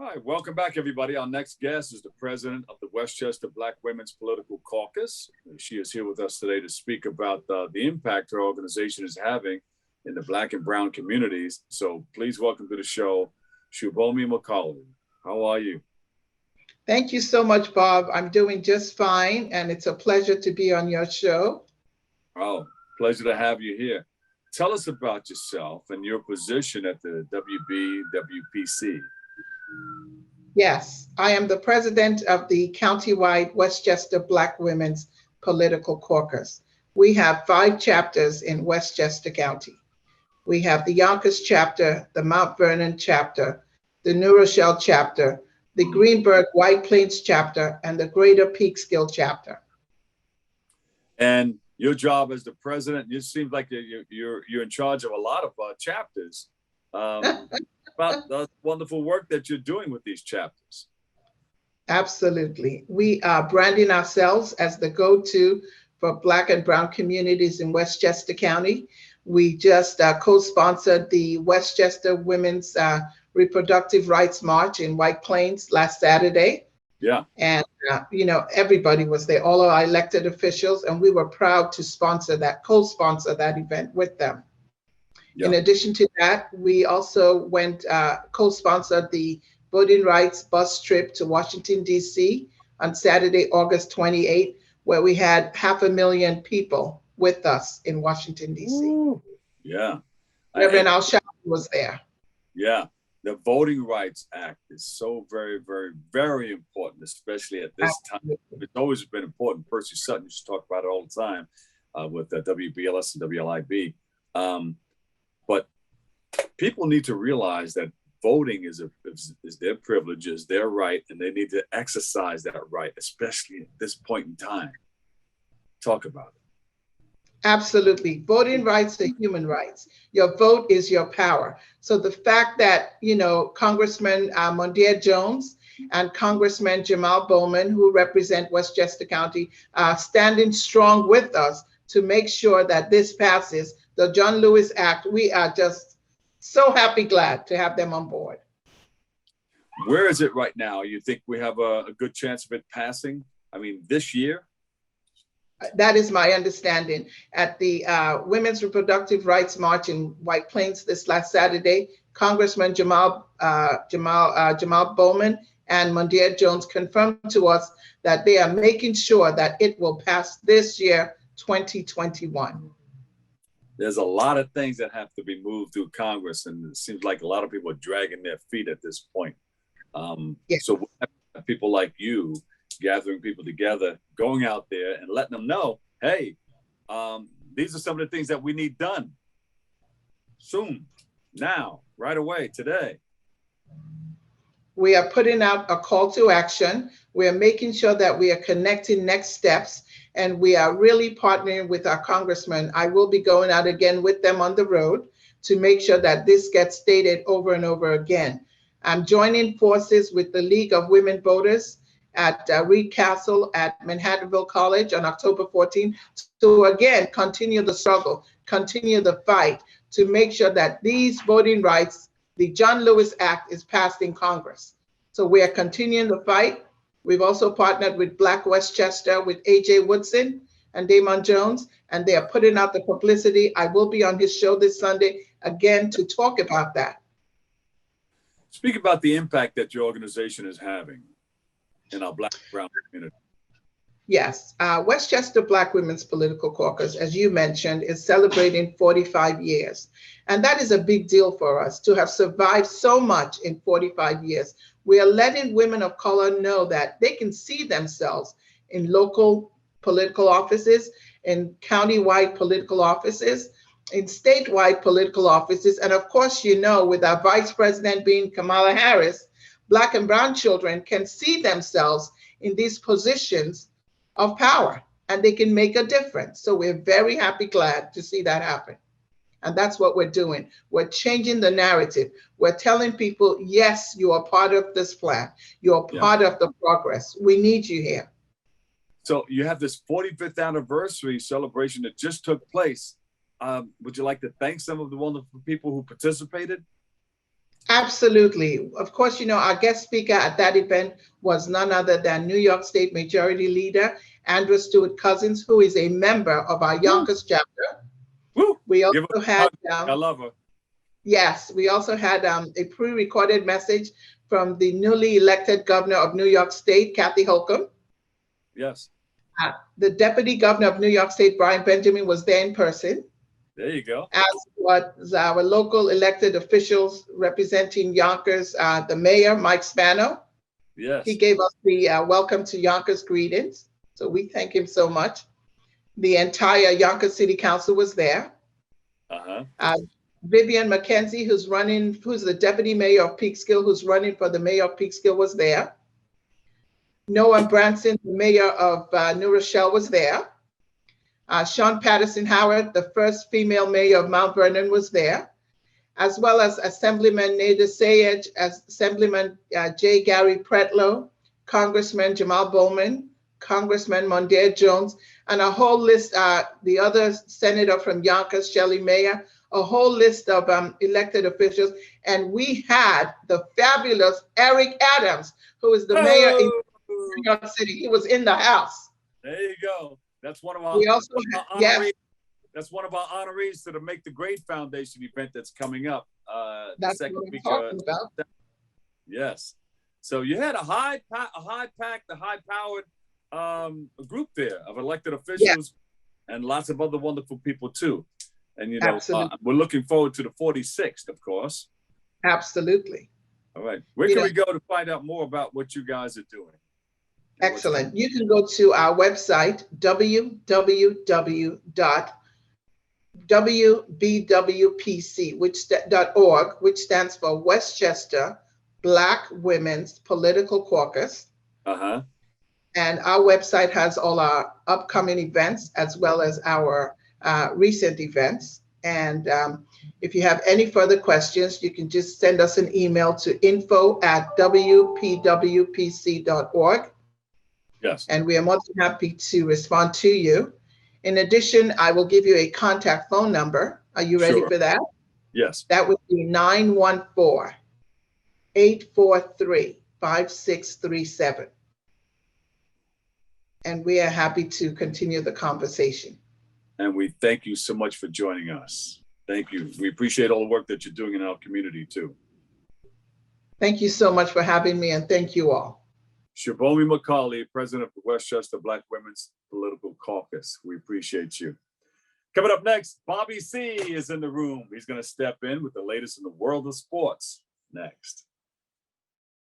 right, welcome back, everybody. Our next guest is the president of the Westchester Black Women's Political Caucus. She is here with us today to speak about the impact her organization is having in the Black and Brown communities. So please welcome to the show, Subomi Macauley. How are you? Thank you so much, Bob. I'm doing just fine, and it's a pleasure to be on your show. Oh, pleasure to have you here. Tell us about yourself and your position at the WBWPC. Yes, I am the president of the countywide Westchester Black Women's Political Caucus. We have 5 chapters in Westchester County. We have the Yonkers chapter, the Mount Vernon chapter, the New Rochelle chapter, the Greenburgh White Plains chapter, and the Greater Peekskill chapter. And your job as the president, it seems like you're in charge of a lot of chapters. About the wonderful work that you're doing with these chapters. Absolutely. We are branding ourselves as the go-to for Black and Brown communities in Westchester County. We just co-sponsored the Westchester Women's Reproductive Rights March in White Plains last Saturday. Yeah. And, everybody was there, all our elected officials, and we were proud to co-sponsor that event with them. Yeah. In addition to that, we also co-sponsored the voting rights bus trip to Washington, D.C. on Saturday, August 28th, where we had 500,000 people with us in Washington, D.C. Ooh, yeah. Reverend Al-Shafi was there. Yeah. The Voting Rights Act is so very, very, very important, especially at this time. It's always been important. Percy Sutton used to talk about it all the time with WBLS and WLIB. But people need to realize that voting is their privilege, is their right, and they need to exercise that right, especially at this point in time. Talk about it. Absolutely. Voting rights are human rights. Your vote is your power. So the fact that, Congressman Mondaire Jones and Congressman Jamal Bowman, who represent Westchester County, are standing strong with us to make sure that this passes, the John Lewis Act, we are just so glad to have them on board. Where is it right now? You think we have a good chance of it passing? I mean, this year? That is my understanding. At the Women's Reproductive Rights March in White Plains this last Saturday, Congressman Jamal Bowman and Mondaire Jones confirmed to us that they are making sure that it will pass this year, 2021. There's a lot of things that have to be moved through Congress, and it seems like a lot of people are dragging their feet at this point. Yes. So people like you gathering people together, going out there and letting them know, hey, these are some of the things that we need done soon, now, right away, today. We are putting out a call to action. We are making sure that we are connecting next steps, and we are really partnering with our congressman. I will be going out again with them on the road to make sure that this gets stated over and over again. I'm joining forces with the League of Women Voters at Reed Castle at Manhattanville College on October 14th to again continue the struggle, continue the fight to make sure that these voting rights, the John Lewis Act, is passed in Congress. So we are continuing the fight. We've also partnered with Black Westchester with AJ Woodson and Damon Jones, and they are putting out the publicity. I will be on his show this Sunday again to talk about that. Speak about the impact that your organization is having in our Black and Brown community. Yes, Westchester Black Women's Political Caucus, as you mentioned, is celebrating 45 years. And that is a big deal for us to have survived so much in 45 years. We are letting women of color know that they can see themselves in local political offices, in countywide political offices, in statewide political offices. And of course, with our vice president being Kamala Harris, Black and Brown children can see themselves in these positions of power, and they can make a difference. So we're very glad to see that happen. And that's what we're doing. We're changing the narrative. We're telling people, yes, you are part of this plan. You're part of the progress. We need you here. So you have this 45th anniversary celebration that just took place. Would you like to thank some of the wonderful people who participated? Absolutely. Of course, our guest speaker at that event was none other than New York State Majority Leader Andrew Stewart Cousins, who is a member of our Woo, Yonkers chapter. woo. We Give her also a had, hug. I love her. yes, we also had a pre-recorded message from the newly elected governor of New York State, Kathy Holcomb. Yes. The deputy governor of New York State, Brian Benjamin, was there in person, There you go. as was our local elected officials representing Yonkers, the mayor, Mike Spano. Yes. He gave us the welcome to Yonkers greetings. So we thank him so much. The entire Yonkers City Council was there. Uh-huh. Vivian McKenzie, who's the deputy mayor of Peekskill, who's running for the mayor of Peekskill, was there. Noah Branson, the mayor of New Rochelle, was there. Sean Patterson Howard, the first female mayor of Mount Vernon, was there, as well as Assemblyman Nader Sayed, Assemblyman J. Gary Pretlow, Congressman Jamal Bowman, Congressman Mondaire Jones, and a whole list, the other senator from Yonkers, Shelley Mayer, a whole list of elected officials. And we had the fabulous Eric Adams, who is the mayor in New York City. He was in the house. There you go. That's one of our, We also, honorees. That's one of our honorees to the Make the Grade Foundation event that's coming up. That's the second what I'm week. talking about. Yes. So you had a high-powered group there of elected officials and lots of other wonderful people too. And we're looking forward to the 46th, of course. Absolutely. All right. Where can we go to find out more about what you guys are doing? Excellent. You can go to our website, www.wbwpc.org, which stands for Westchester Black Women's Political Caucus. Uh-huh. And our website has all our upcoming events as well as our recent events. And if you have any further questions, you can just send us an email to info@wpwpc.org. Yes. And we are more than happy to respond to you. In addition, I will give you a contact phone number. Are you ready for that? Yes. That would be 914-843-5637. And we are happy to continue the conversation. And we thank you so much for joining us. Thank you. We appreciate all the work that you're doing in our community too. Thank you so much for having me, and thank you all. Subomi Macauley, President of the Westchester Black Women's Political Caucus. We appreciate you. Coming up next, Bobby C is in the room. He's going to step in with the latest in the world of sports next.